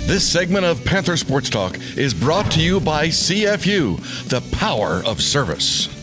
This segment of Panther Sports Talk is brought to you by CFU, the power of service.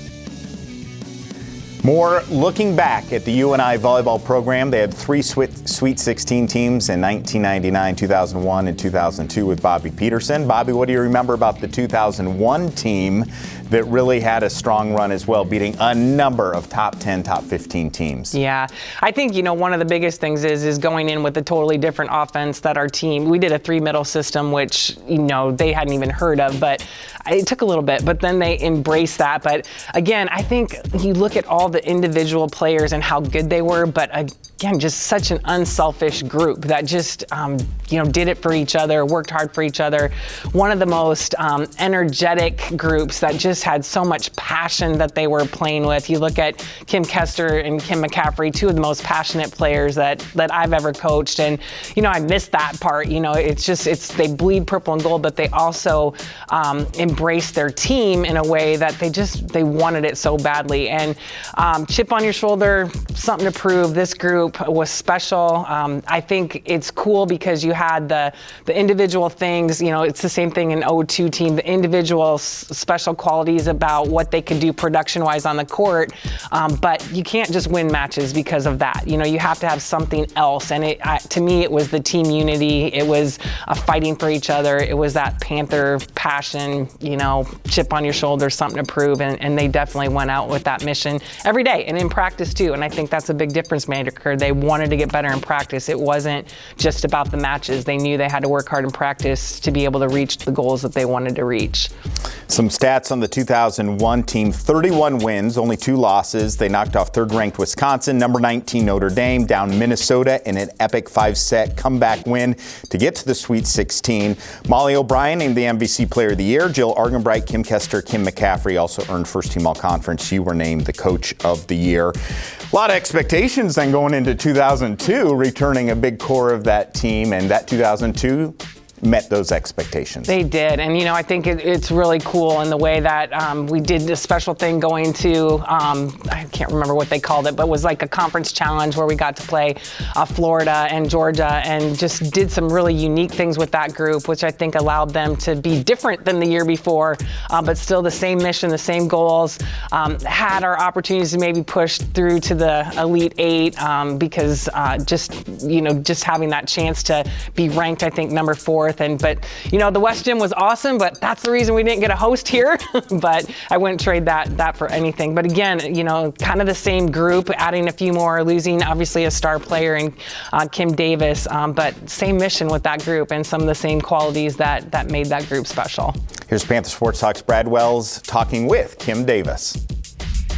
More looking back at the UNI Volleyball program. They had 3 Sweet 16 teams in 1999, 2001, and 2002 with Bobbi Petersen. Bobbi, what do you remember about the 2001 team that really had a strong run as well, beating a number of top 10, top 15 teams? Yeah, I think, one of the biggest things is going in with a totally different offense that our team, we did a 3 middle system, which, they hadn't even heard of, but it took a little bit, but then they embraced that. But again, I think you look at all the individual players and how good they were, but again, just such an unselfish group that just, did it for each other, worked hard for each other. One of the most energetic groups that just had so much passion that they were playing with. You look at Kim Kester and Kim McCaffrey, 2 of the most passionate players that I've ever coached. And, I missed that part. They bleed purple and gold, but they also embrace their team in a way that they wanted it so badly. And chip on your shoulder, something to prove. This group was special. I think it's cool because you had the individual things, it's the same thing in 02 team, the individual special qualities about what they could do production-wise on the court. But you can't just win matches because of that. You have to have something else. And to me, it was the team unity. It was fighting for each other. It was that Panther passion, chip on your shoulder, something to prove. And they definitely went out with that mission every day and in practice too. And I think that's a big difference maker. They wanted to get better in practice. It wasn't just about the matches. They knew they had to work hard in practice to be able to reach the goals that they wanted to reach. Some stats on the 2001 team: 31 wins, only 2 losses. They knocked off 3rd-ranked Wisconsin, number 19 Notre Dame, down Minnesota in an epic 5-set comeback win to get to the Sweet 16. Molly O'Brien named the MVC Player of the Year. Jill Argenbright, Kim Kester, Kim McCaffrey also earned first-team All-Conference. You were named the Coach of the Year. A lot of expectations then going into 2002, returning a big core of that team, and that 2002 met those expectations. They did. And, I think it's really cool in the way that we did this special thing going to, I can't remember what they called it, but it was like a conference challenge where we got to play Florida and Georgia and just did some really unique things with that group, which I think allowed them to be different than the year before, but still the same mission, the same goals. Had our opportunities to maybe push through to the Elite 8 because just having that chance to be ranked, I think, number 4th. But the West Gym was awesome, but that's the reason we didn't get a host here. But I wouldn't trade that for anything. But again, kind of the same group, adding a few more, losing obviously a star player in Kim Davis, but same mission with that group and some of the same qualities that made that group special. Here's Panther Sports Talk's Brad Wells talking with Kim Davis.